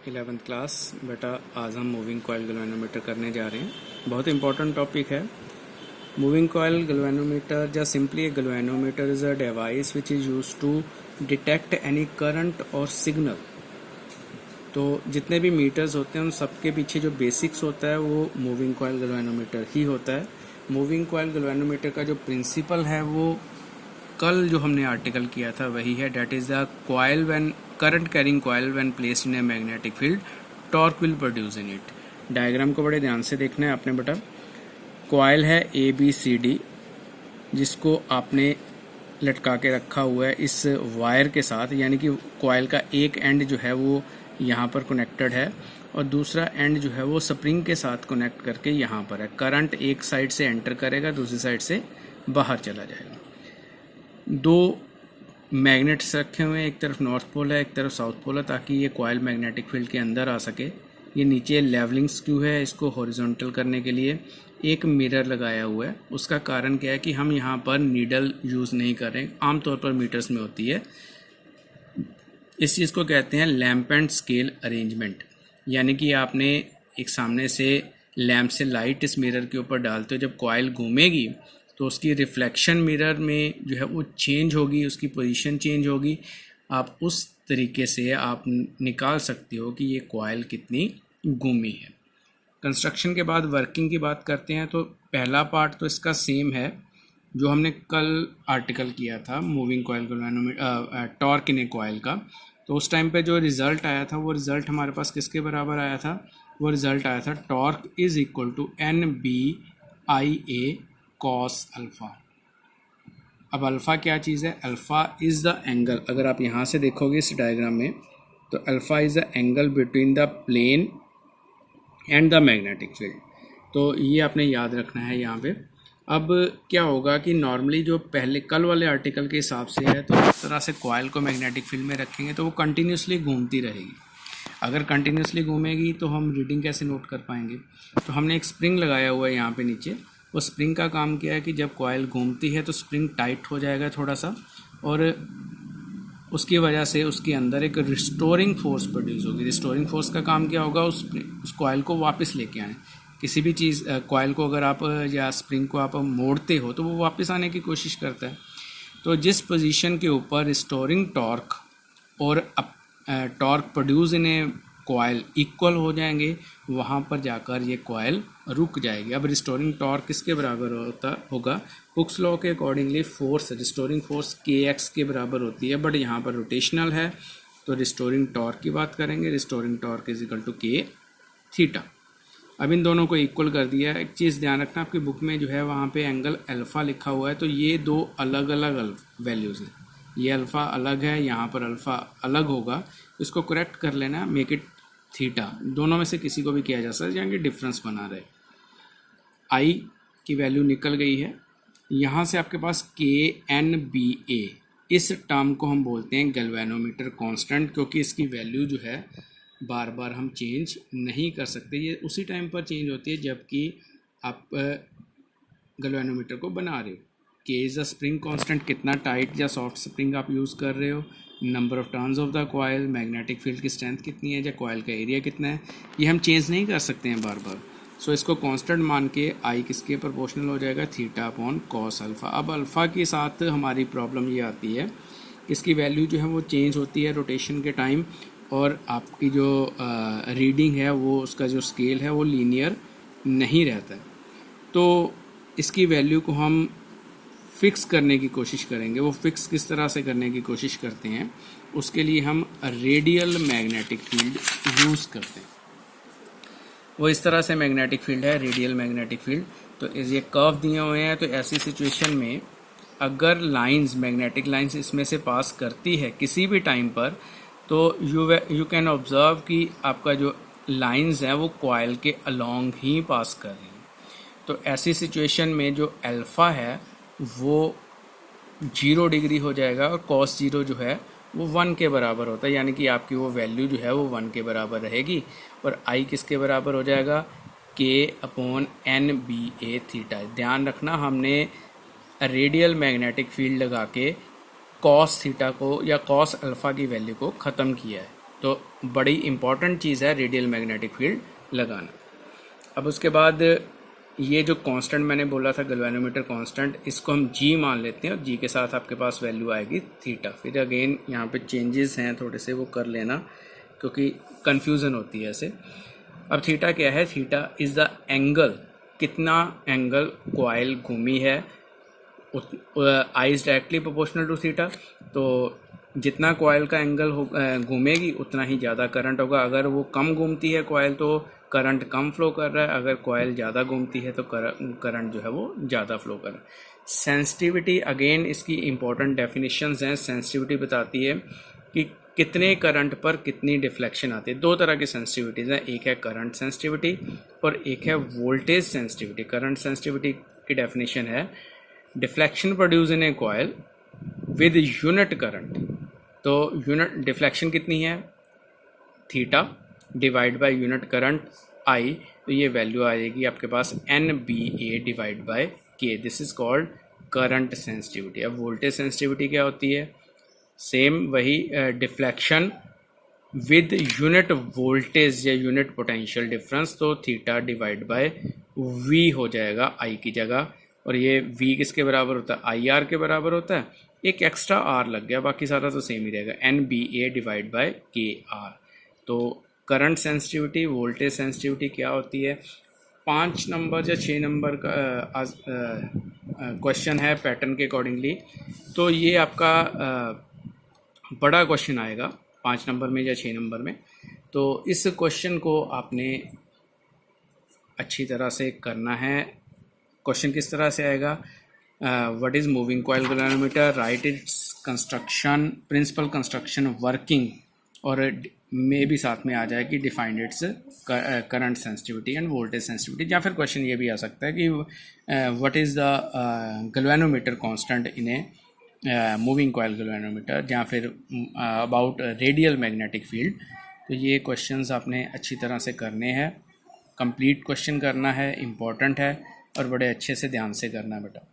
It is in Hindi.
11th class. बेटा आज हम मूविंग कॉइल गैल्वेनोमीटर करने जा रहे हैं। बहुत इंपॉर्टेंट टॉपिक है। मूविंग कॉइल गैल्वेनोमीटर या simply a galvanometer is a device which is use to detect any current और सिग्नल। तो जितने भी मीटर्स होते हैं उन सबके पीछे जो बेसिक्स होता है वो मूविंग कॉइल गैल्वेनोमीटर ही होता है। मूविंग कॉइल गैल्वेनोमीटर का जो प्रिंसिपल है वो कल जो हमने आर्टिकल किया था वही है, that is the coil when current carrying coil when placed in a magnetic field torque will produce in it. Diagram को बड़े ध्यान से देखना है आपने बेटा। कॉइल है ABCD जिसको आपने लटका के रखा हुआ है इस वायर के साथ, यानी कि कॉइल का एक एंड जो है वो यहाँ पर कनेक्टेड है और दूसरा एंड जो है वो स्प्रिंग के साथ कनेक्ट करके यहाँ पर है। करंट एक साइड से एंटर करेगा, दूसरी साइड से बाहर चला जाएगा। दो मैग्नेट्स रखे हुए हैं, एक तरफ नॉर्थ पोल है एक तरफ साउथ पोल है, ताकि ये कॉइल मैग्नेटिक फील्ड के अंदर आ सके। ये नीचे लेवलिंग स्क्रू है, इसको हॉरिजॉन्टल करने के लिए एक मिरर लगाया हुआ है। उसका कारण क्या है कि हम यहाँ पर नीडल यूज़ नहीं कर रहे हैं, आमतौर पर मीटर्स में होती है। इस चीज़ को कहते हैं लैंप एंड स्केल अरेंजमेंट, यानी कि आपने एक सामने से लैंप से लाइट इस मिरर के ऊपर डालते हो, जब कॉइल घूमेगी तो उसकी रिफ्लेक्शन मिरर में जो है वो चेंज होगी, उसकी पोजीशन चेंज होगी। आप उस तरीके से आप निकाल सकते हो कि ये कॉइल कितनी घूमी है। कंस्ट्रक्शन के बाद वर्किंग की बात करते हैं तो पहला पार्ट तो इसका सेम है जो हमने कल आर्टिकल किया था moving coil torque in A coil का। तो उस टाइम पे जो रिज़ल्ट आया था वो रिज़ल्ट हमारे पास किसके बराबर आया था? वो रिज़ल्ट आया था torque is equal to NBIA cos alpha. अब अल्फ़ा क्या चीज़ है? Alpha is the angle. अगर आप यहाँ से देखोगे इस डायग्राम में तो alpha is the angle between the plane and the magnetic field. तो ये आपने याद रखना है यहाँ पे। अब क्या होगा कि नॉर्मली जो पहले कल वाले आर्टिकल के हिसाब से है तो इस तरह से कॉइल को मैग्नेटिक फील्ड में रखेंगे तो वो कंटिन्यूसली घूमती रहेगी। अगर कंटिन्यूसली घूमेगी तो हम रीडिंग कैसे नोट कर पाएंगे? तो हमने एक स्प्रिंग लगाया हुआ है यहाँ पे नीचे। वो स्प्रिंग का काम क्या है कि जब कॉइल घूमती है तो स्प्रिंग टाइट हो जाएगा थोड़ा सा, और उसकी वजह से उसके अंदर एक रिस्टोरिंग फोर्स प्रोड्यूस होगी। रिस्टोरिंग फोर्स का काम क्या होगा? उस कॉइल को वापस लेके आने। किसी भी चीज़ कॉइल को अगर आप या स्प्रिंग को आप मोड़ते हो तो वो वापस आने की कोशिश करता है। तो जिस पोजीशन के ऊपर रिस्टोरिंग टॉर्क और torque produce in A coil equal हो जाएंगे वहाँ पर जाकर ये कॉइल रुक जाएगी। अब रिस्टोरिंग टॉर्क किसके बराबर होगा? हुक्स लॉ के accordingly force, restoring force KX के बराबर होती है, बट यहाँ पर रोटेशनल है तो रिस्टोरिंग टॉर्क की बात करेंगे। Restoring torque is equal to K theta. अब इन दोनों को इक्वल कर दिया है। एक चीज़ ध्यान रखना, आपकी बुक में जो है वहाँ पे एंगल अल्फ़ा लिखा हुआ है, तो ये दो अलग अलग वैल्यूज़ हैं। ये अल्फ़ा अलग है, यहाँ पर अल्फ़ा अलग होगा। इसको करेक्ट कर लेना, मेक इट थीटा। दोनों में से किसी को भी किया जा सकता है, यानी कि डिफरेंस बना रहे। I की वैल्यू निकल गई है। यहाँ से आपके पास KNBA, इस टर्म को हम बोलते हैं गैल्वेनोमीटर कांस्टेंट, क्योंकि इसकी वैल्यू जो है बार बार हम चेंज नहीं कर सकते। ये उसी टाइम पर चेंज होती है जबकि आप गैल्वेनोमीटर को बना रहे हो। K is the spring constant, कितना टाइट या सॉफ्ट स्प्रिंग आप यूज़ कर रहे हो, number of turns of the coil, magnetic field की स्ट्रेंथ कितनी है या कॉइल का एरिया कितना है, ये हम चेंज नहीं कर सकते हैं बार बार। सो इसको कांस्टेंट मान के I किसके प्रोपोर्शनल हो जाएगा? Theta upon cos alpha. अब अल्फ़ा के साथ हमारी प्रॉब्लम ये आती है, इसकी वैल्यू जो है वो चेंज होती है रोटेशन के टाइम, और आपकी जो रीडिंग है वो उसका जो स्केल है वो लीनियर नहीं रहता है। तो इसकी वैल्यू को हम फिक्स करने की कोशिश करेंगे। वो फिक्स किस तरह से करने की कोशिश करते हैं? उसके लिए हम रेडियल मैग्नेटिक फील्ड यूज़ करते हैं। वो इस तरह से मैग्नेटिक फील्ड है, रेडियल मैग्नेटिक फील्ड। तो ये कर्व दिए हुए हैं, तो ऐसी सिचुएशन में अगर लाइंस, मैग्नेटिक लाइंस इसमें से पास करती है किसी भी टाइम पर, तो यू कैन ऑब्जर्व कि आपका जो लाइंस हैं वो कॉइल के अलोंग ही पास कर रही हैं। तो ऐसी सिचुएशन में जो अल्फ़ा है वो 0 डिग्री हो जाएगा और cos 0 जो है वो 1 के बराबर होता है, यानी कि आपकी वो वैल्यू जो है वो 1 के बराबर रहेगी। और I किसके बराबर हो जाएगा? K upon NBA theta. ध्यान रखना, हमने रेडियल मैग्नेटिक फील्ड लगा के cos थीटा को या cos अल्फ़ा की वैल्यू को ख़त्म किया है। तो बड़ी इंपॉर्टेंट चीज़ है रेडियल मैग्नेटिक फील्ड लगाना। अब उसके बाद ये जो कांस्टेंट मैंने बोला था गैल्वेनोमीटर कांस्टेंट, इसको हम जी मान लेते हैं और जी के साथ आपके पास वैल्यू आएगी थीटा। फिर अगेन यहाँ पे चेंजेस हैं थोड़े से, वो कर लेना क्योंकि कन्फ्यूज़न होती है ऐसे। अब थीटा क्या है? थीटा इज़ द एंगल, कितना एंगल कॉइल घूमी है, I is directly proportional to theta. तो जितना कॉइल का एंगल घूमेगी उतना ही ज़्यादा करंट होगा। अगर वो कम घूमती है कॉइल तो करंट कम फ्लो कर रहा है, अगर कॉइल ज़्यादा घूमती है तो करंट जो है वो ज़्यादा फ्लो कर रहा है। सेंसिटिविटी, अगेन इसकी इंपॉर्टेंट डेफिनेशंस हैं। सेंसिटिविटी बताती है कि कितने करंट पर कितनी डिफ्लेक्शन आती है। दो तरह की सेंसिटिविटीज़ हैं, एक है करंट सेंसिटिविटी और एक है वोल्टेज सेंसिटिविटी। करंट सेंसिटिविटी की डेफिनेशन है deflection produce in A coil with unit current. तो यूनिट डिफ्लेक्शन कितनी है? Theta divide by unit current I, तो ये वैल्यू आ जाएगी आपके पास NBA डिवाइड बाय के। This is called current sensitivity. अब वोल्टेज सेंसिटिविटी क्या होती है? सेम वही, डिफ्लेक्शन विद यूनिट वोल्टेज या यूनिट पोटेंशियल डिफरेंस, तो थीटा डिवाइड बाय वी हो जाएगा आई की जगह। और ये वी किसके बराबर होता है? आई आर के बराबर होता है। एक एक्स्ट्रा आर लग गया, बाकी सारा तो सेम ही रहेगा, NBA डिवाइड बाय के आर। तो करंट सेंसिटिविटी, वोल्टेज सेंसिटिविटी क्या होती है? 5 नंबर या 6 नंबर का क्वेश्चन है पैटर्न के अकॉर्डिंगली। तो ये आपका बड़ा क्वेश्चन आएगा 5 नंबर में या 6 नंबर में। तो इस क्वेश्चन को आपने अच्छी तरह से करना है। क्वेश्चन किस तरह से आएगा? What is moving coil galvanometer, right its construction, principle construction, working, और मे भी साथ में आ जाए कि defined its current sensitivity and voltage sensitivity. या फिर क्वेश्चन ये भी आ सकता है कि what is the galvanometer constant in a moving coil galvanometer, या फिर अबाउट रेडियल मैग्नेटिक फील्ड। तो ये क्वेश्चंस आपने अच्छी तरह से करने हैं, कंप्लीट क्वेश्चन करना है, इम्पॉर्टेंट है और बड़े अच्छे से ध्यान से करना है बेटा।